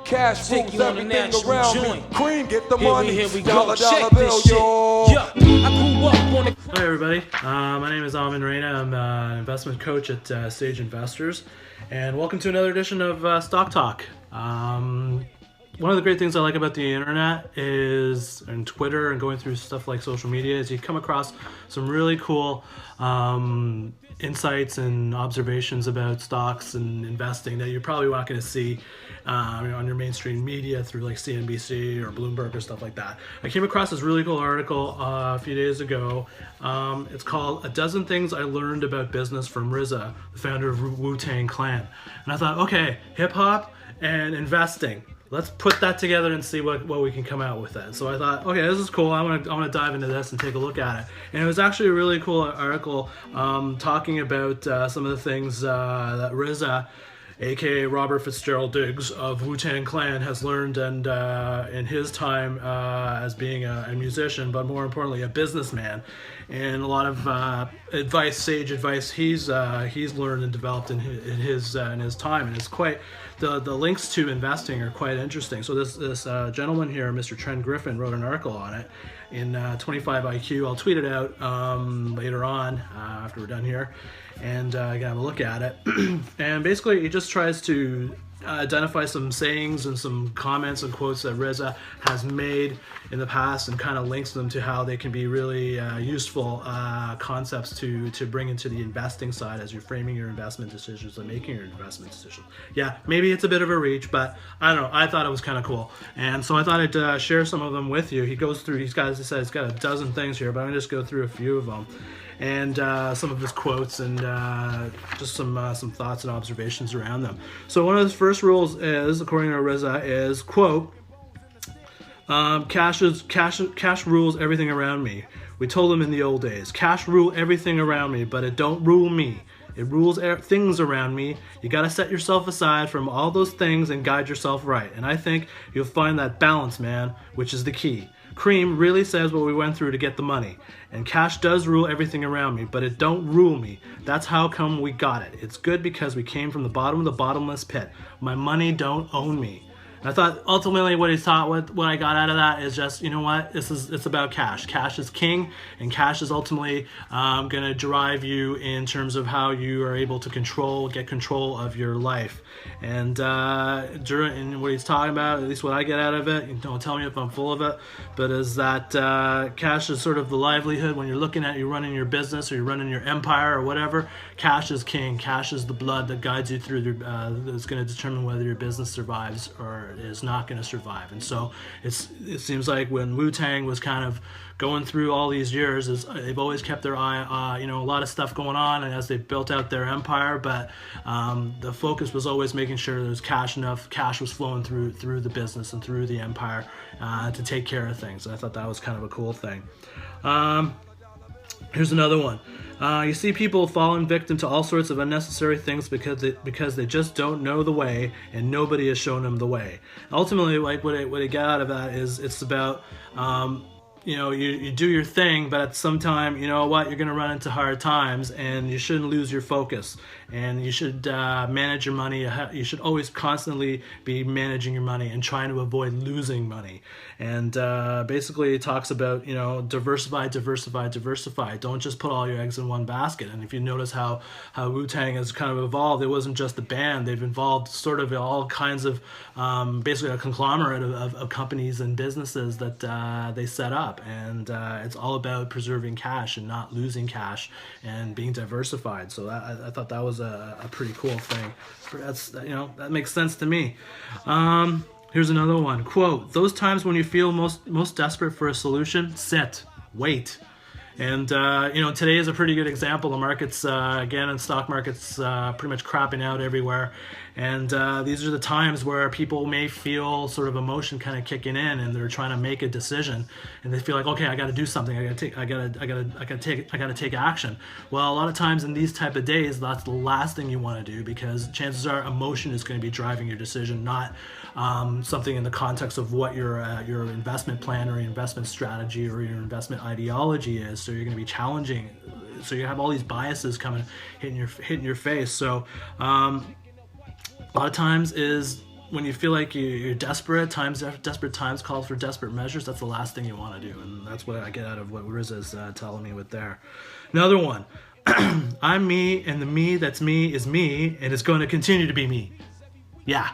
Cash Take rules you on a everything national around joint. me. Cream, get the Here money. we go. Dollar Check bill, this shit. yo. Yeah, I grew up on the Hi everybody, my name is Amin Reina. I'm an investment coach at Sage Investors, and welcome to another edition of Stock Talk. One of the great things I like about the internet is, and Twitter and going through stuff like social media, is you come across some really cool insights and observations about stocks and investing that you're probably not going to see on your mainstream media through like CNBC or Bloomberg or stuff like that. I came across this really cool article a few days ago. It's called "A Dozen Things I Learned About Business from RZA, the founder of Wu-Tang Clan." And I thought, okay, hip hop and investing. Let's put that together and see what we can come out with that. So I thought, okay, this is cool. I want to dive into this and take a look at it. And it was actually a really cool article talking about some of the things that RZA, aka Robert Fitzgerald Diggs of Wu-Tang Clan, has learned and in his time as being a musician, but more importantly a businessman, and a lot of sage advice he's learned and developed in his time, and it's quite the links to investing are quite interesting. So this gentleman here, Mr. Trent Griffin, wrote an article on it in 25 IQ. I'll tweet it out later on after we're done here, and you can have a look at it. And basically he just tries to identify some sayings and some comments and quotes that RZA has made in the past, and kind of links them to how they can be really useful concepts to bring into the investing side as you're framing your investment decisions and making your investment decisions. Yeah, maybe it's a bit of a reach, but I don't know, I thought it was kind of cool, and so I thought I'd share some of them with you. He goes through, he's got a dozen things here, but I'm gonna just go through a few of them, and some of his quotes, and just some thoughts and observations around them. So one of his first rules is, according to RZA, is, quote, cash rules everything around me. We told him in the old days, cash rule everything around me, but it don't rule me. It rules things around me. You got to set yourself aside from all those things and guide yourself right. And I think you'll find that balance, man, which is the key. Cream really says what we went through to get the money. And cash does rule everything around me, but it don't rule me. That's how come we got it. It's good because we came from the bottom of the bottomless pit. My money don't own me. And I thought ultimately what he's taught, what I got out of that is just, you know what, it's about cash. Cash is king, and cash is ultimately going to drive you in terms of how you are able to get control of your life. And during what he's talking about, at least what I get out of it, don't tell me if I'm full of it, but is that cash is sort of the livelihood when you're looking at you running your business or you're running your empire or whatever. Cash is king. Cash is the blood that guides you through. That's going to determine whether your business survives or is not going to survive. And so it seems like when Wu-Tang was kind of going through all these years, they've always kept their eye, a lot of stuff going on, and as they built out their empire, but the focus was always making sure there was enough cash was flowing through the business and through the empire to take care of things. I thought that was kind of a cool thing. Here's another one. You see people falling victim to all sorts of unnecessary things because they just don't know the way, and nobody has shown them the way. Ultimately, like what I get out of that is it's about you do your thing, but at some time, you know what, you're going to run into hard times, and you shouldn't lose your focus, and you should manage your money. You should always constantly be managing your money and trying to avoid losing money. And basically it talks about, diversify. Don't just put all your eggs in one basket. And if you notice how Wu-Tang has kind of evolved, it wasn't just a band. They've involved sort of all kinds of basically a conglomerate of companies and businesses that they set up. And it's all about preserving cash and not losing cash and being diversified. So I thought that was a pretty cool thing. That makes sense to me. Here's another one. Quote, those times when you feel most desperate for a solution, sit, wait. And, today is a pretty good example. The markets, again, and stock markets pretty much crapping out everywhere. And these are the times where people may feel sort of emotion kind of kicking in, and they're trying to make a decision, and they feel like, okay, I got to do something. I got to take action. Well, a lot of times in these type of days, that's the last thing you want to do, because chances are emotion is going to be driving your decision, not something in the context of what your investment plan or your investment strategy or your investment ideology is. So you're going to be challenging. So you have all these biases hitting your face. So a lot of times is when you feel like you're desperate, desperate times call for desperate measures. That's the last thing you want to do, and that's what I get out of what Riz is telling me with there. Another one, I'm me, and the me that's me is me, and it's going to continue to be me. Yeah,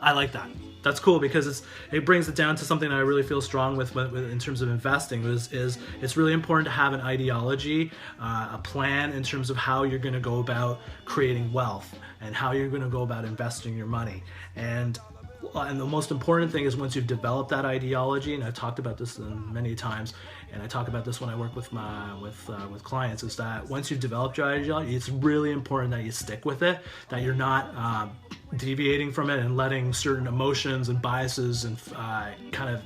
I like that. That's cool because it brings it down to something that I really feel strong with in terms of investing. Is it's really important to have an ideology, a plan in terms of how you're going to go about creating wealth and how you're going to go about investing your money. And the most important thing is once you've developed that ideology, and I've talked about this many times, and I talk about this when I work with clients, is that once you've developed your ideology, it's really important that you stick with it, that you're not deviating from it and letting certain emotions and biases and kind of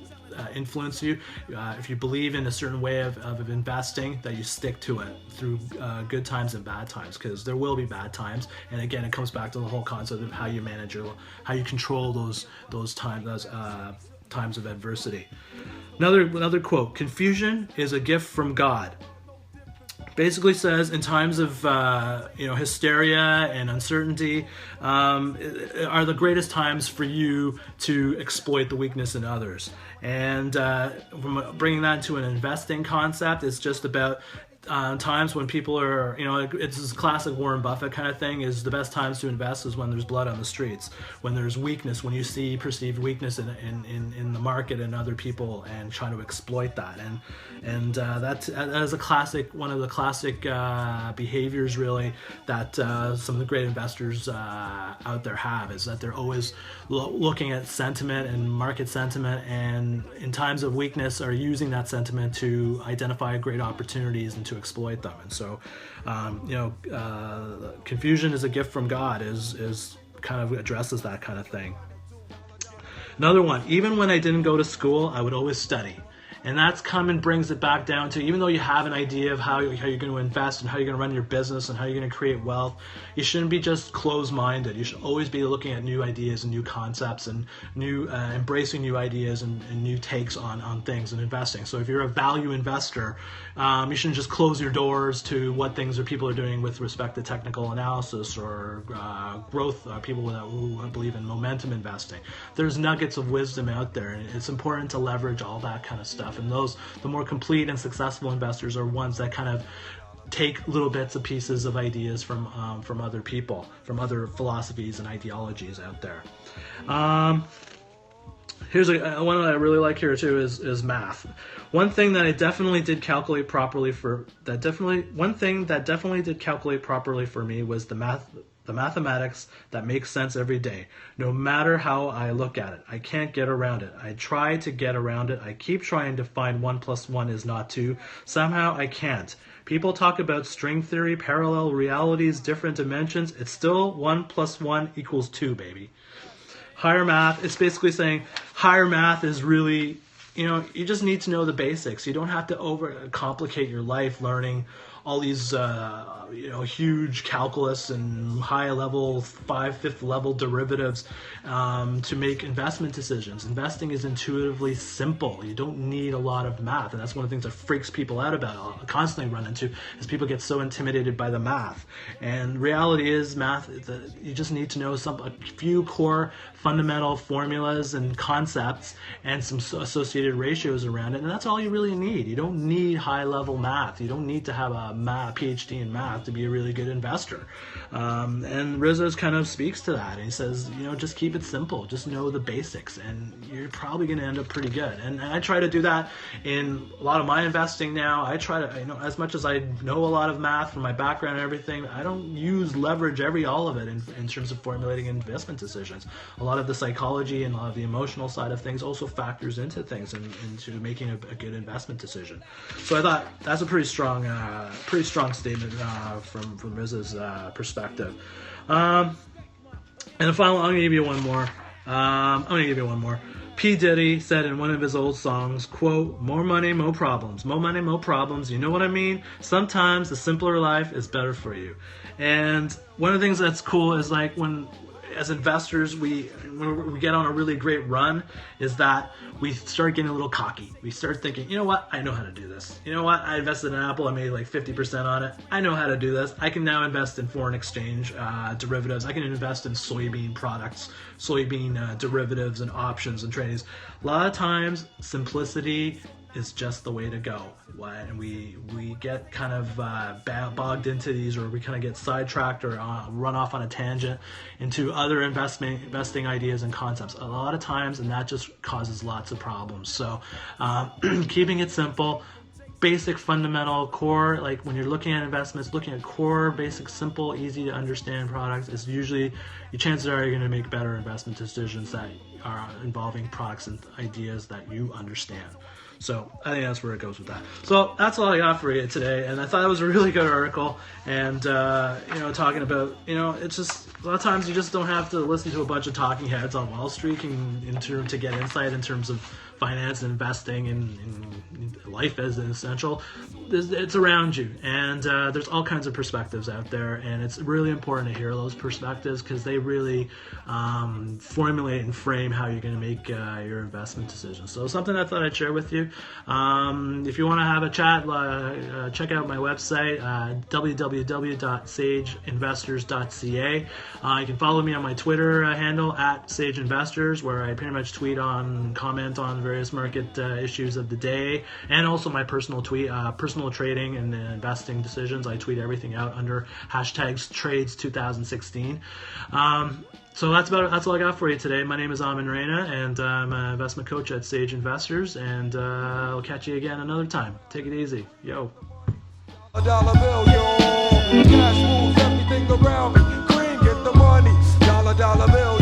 influence you. If you believe in a certain way of investing, that you stick to it through good times and bad times, because there will be bad times. And again, it comes back to the whole concept of how you manage how you control those times of adversity. Another quote: "Confusion is a gift from God." Basically says in times of hysteria and uncertainty are the greatest times for you to exploit the weakness in others. And from bringing that to an investing concept, it's just about times when people are, it's this classic Warren Buffett kind of thing, is the best times to invest is when there's blood on the streets, when there's weakness, when you see perceived weakness in the market and other people and trying to exploit that. And that is one of the classic behaviors really that some of the great investors out there have, is that they're always looking at sentiment and market sentiment, and in times of weakness are using that sentiment to identify great opportunities and to exploit them. And so confusion is a gift from God is kind of addresses that kind of thing. Another one: even when I didn't go to school, I would always study. And that's brings it back down to, even though you have an idea of how you're going to invest and how you're going to run your business and how you're going to create wealth, you shouldn't be just closed-minded. You should always be looking at new ideas and new concepts and embracing new ideas and new takes on things and investing. So if you're a value investor, you shouldn't just close your doors to what people are doing with respect to technical analysis or growth. People who believe in momentum investing. There's nuggets of wisdom out there, and it's important to leverage all that kind of stuff. And the more complete and successful investors are ones that kind of take little bits and pieces of ideas from other people, from other philosophies and ideologies out there. Here's one that I really like here too is math. One thing that I definitely did calculate properly for me was the mathematics that makes sense every day, no matter how I look at it. I can't get around it. I try to get around it. I keep trying to find 1 + 1 is not 2. Somehow I can't. People talk about string theory, parallel realities, different dimensions. It's still 1 + 1 = 2, baby. Higher math, it's basically saying higher math is really, you just need to know the basics. You don't have to overcomplicate your life learning all these huge calculus and high-level, 5th-level derivatives to make investment decisions. Investing is intuitively simple. You don't need a lot of math, and that's one of the things that freaks people out about. I constantly run into is people get so intimidated by the math. And reality is, math, you just need to know a few core fundamental formulas and concepts and some associated ratios around it, and that's all you really need. You don't need high-level math. You don't need to have a PhD in math to be a really good investor. And Rizzo's kind of speaks to that. And he says, just keep it simple. Just know the basics, and you're probably going to end up pretty good. And I try to do that in a lot of my investing now. I try to, as much as I know a lot of math from my background and everything, I don't leverage all of it in terms of formulating investment decisions. A lot of the psychology and a lot of the emotional side of things also factors into things and into making a good investment decision. So I thought that's a pretty strong statement from Riz's perspective. And the final, I'm going to give you one more. P. Diddy said in one of his old songs, quote, "More money, more problems. More money, more problems. You know what I mean? Sometimes the simpler life is better for you." And one of the things that's cool is like when as investors, when we get on a really great run, is that we start getting a little cocky. We start thinking, you know what, I know how to do this. You know what, I invested in Apple, I made like 50% on it. I know how to do this. I can now invest in foreign exchange derivatives. I can invest in soybean products, soybean derivatives and options and tradings. A lot of times, simplicity is just the way to go. And we get kind of bogged into these, or we kind of get sidetracked or run off on a tangent into other investing ideas and concepts a lot of times, and that just causes lots of problems. So keeping it simple, basic, fundamental, core, like when you're looking at investments, looking at core, basic, simple, easy to understand products is usually, your chances are you're going to make better investment decisions that are involving products and ideas that you understand. So I think that's where it goes with that. So that's all I got for you today, and I thought it was a really good article. And talking about, it's just a lot of times you just don't have to listen to a bunch of talking heads on Wall Street to get insight in terms of finance and investing and life as an essential. It's around you, and there's all kinds of perspectives out there, and it's really important to hear those perspectives because they really formulate and frame how you're going to make your investment decisions. So something I thought I'd share with you. If you want to have a chat, check out my website, www.sageinvestors.ca. You can follow me on my Twitter handle @sageinvestors, where I pretty much comment on various market issues of the day, and also my personal tweet, personal trading and investing decisions. I tweet everything out under #trades2016. So that's all I got for you today. My name is Amin Reina, and I'm an investment coach at Sage Investors, and I'll catch you again another time. Take it easy. Yo. A dollar bill, yo. Cash moves everything around me. Green, get the money. Dollar bill.